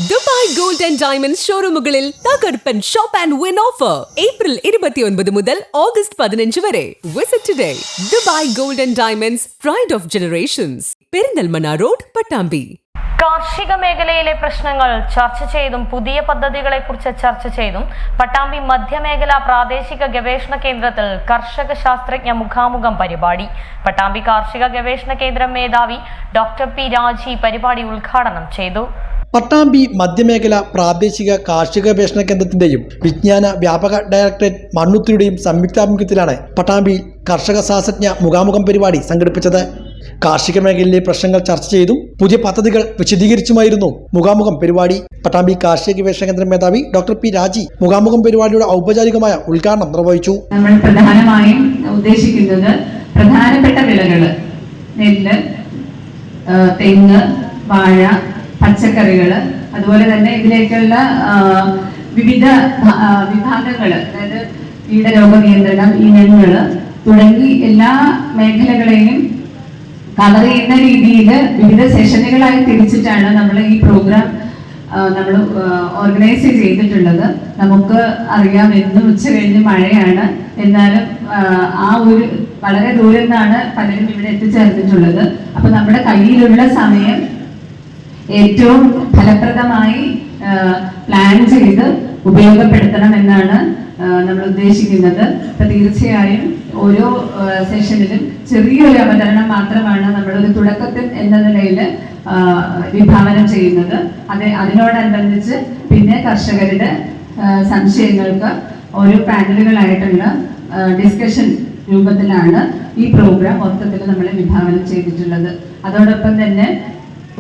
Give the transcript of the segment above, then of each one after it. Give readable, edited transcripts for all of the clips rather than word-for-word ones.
Dubai gold and diamonds ഷോറൂമുകളിൽ തകർപ്പൻ shop and win offer April 29 മുതൽ August 15 വരെ. Visit today. Dubai gold and diamonds, pride of generations, Perinthalmanna road, Pattambi. കാർഷിക മേഖലയിലെ പ്രശ്നങ്ങൾ ചർച്ച ചെയ്തും പുതിയ പദ്ധതികളെക്കുറിച്ച് ചർച്ച ചെയ്തും പട്ടാമ്പി മധ്യമേഖല പ്രാദേശിക ഗവേഷണ കേന്ദ്രത്തിൽ കർഷക ശാസ്ത്രജ്ഞ മുഖാമുഖം പരിപാടി. പട്ടാമ്പി കാർഷിക ഗവേഷണ കേന്ദ്രം മേധാവി ഡോക്ടർ പി രാജി പരിപാടി ഉദ്ഘാടനം ചെയ്തു. പട്ടാമ്പി മധ്യമേഖല പ്രാദേശിക കാർഷിക ഗവേഷണ കേന്ദ്രത്തിന്റെയും വിജ്ഞാന വ്യാപക ഡയറക്ടറേറ്റ് മണ്ണുത്തിയുടെയും സംയുക്താഭിമുഖ്യത്തിലാണ് പട്ടാമ്പി കർഷക ശാസ്ത്രജ്ഞ മുഖാമുഖം പരിപാടി സംഘടിപ്പിച്ചത്. കാർഷിക മേഖലയിലെ പ്രശ്നങ്ങൾ ചർച്ച ചെയ്തും പുതിയ പദ്ധതികൾ വിശദീകരിച്ചുമായിരുന്നു മുഖാമുഖം പരിപാടി. പട്ടാമ്പി കാർഷിക ഗവേഷണ കേന്ദ്രം മേധാവി ഡോക്ടർ പി രാജി മുഖാമുഖം പരിപാടിയുടെ ഔപചാരികമായ ഉദ്ഘാടനം നിർവഹിച്ചു. നമ്മൾ പ്രധാനമായും ഉദ്ദേശിക്കുന്നത് പ്രധാനപ്പെട്ട വിളകൾ നെല്ല്, തെങ്ങ്, വാഴ, പച്ചക്കറികൾ, അതുപോലെ തന്നെ ഇതിലേക്കുള്ള വിവിധ വിഭാഗങ്ങൾ, അതായത് കീടരോഗ നിയന്ത്രണം, ഇനങ്ങൾ തുടങ്ങി എല്ലാ മേഖലകളെയും കവർ ചെയ്യുന്ന രീതിയിൽ വിവിധ സെഷനുകളായി തിരിച്ചിട്ടാണ് നമ്മൾ ഈ പ്രോഗ്രാം നമ്മൾ ഓർഗനൈസ് ചെയ്തിട്ടുള്ളത്. നമുക്ക് അറിയാം, എന്നും ഉച്ച കഴിഞ്ഞ് മഴയാണ്. എന്നാലും ആ ഒരു വളരെ ദൂരം നിന്നാണ് പലരും ഇവിടെ എത്തിച്ചേർന്നിട്ടുള്ളത്. അപ്പൊ നമ്മുടെ കയ്യിലുള്ള സമയം ഏറ്റവും ഫലപ്രദമായി പ്ലാൻ ചെയ്ത് ഉപയോഗപ്പെടുത്തണം എന്നാണ് നമ്മൾ ഉദ്ദേശിക്കുന്നത്. അപ്പൊ തീർച്ചയായും ഓരോ സെഷനിലും ചെറിയൊരു അവതരണം മാത്രമാണ് നമ്മളൊരു തുടക്കത്തിൽ എന്ന നിലയിൽ വിഭാവനം ചെയ്യുന്നത്. അതിനോടനുബന്ധിച്ച് പിന്നെ കർഷകരുടെ സംശയങ്ങൾക്ക് ഓരോ പാനലുകളായിട്ടുള്ള ഡിസ്കഷൻ രൂപത്തിലാണ് ഈ പ്രോഗ്രാം മൊത്തത്തിൽ നമ്മൾ വിഭാവനം ചെയ്തിട്ടുള്ളത്. അതോടൊപ്പം തന്നെ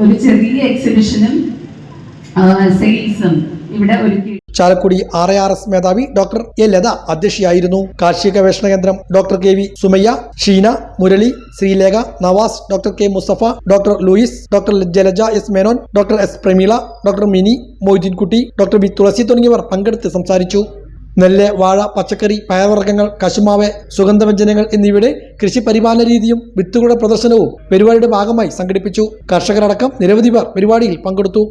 ഒരു ചെറിയ എക്സിബിഷനും സെയിൽസും ഇവിടെ ഒരുക്കി. ചാലക്കുടി RARS മേധാവി ഡോക്ടർ എ ലത അധ്യക്ഷയായിരുന്നു. കാർഷിക ഗവേഷണ കേന്ദ്രം doctor KV Sumayya, Sheena, Murali, Sreelekha, Navas, doctor K Musthafa, doctor Louis, doctor Jalaja S Menon, doctor S Prameela, doctor Mini, Moideenkutty, doctor B Thulasi തുടങ്ങിയവർ പങ്കെടുത്ത് സംസാരിച്ചു. നെല്ല്, വാഴ, പച്ചക്കറി, പയർവർഗ്ഗങ്ങൾ, കശുമാവ്, സുഗന്ധവ്യഞ്ജനങ്ങൾ എന്നിവയുടെ കൃഷി പരിപാലന രീതിയും വിത്തുകളുടെ പ്രദർശനവും പരിപാടിയുടെ ഭാഗമായി സംഘടിപ്പിച്ചു. കർഷകരടക്കം നിരവധി പേർ പരിപാടിയിൽ പങ്കെടുത്തു.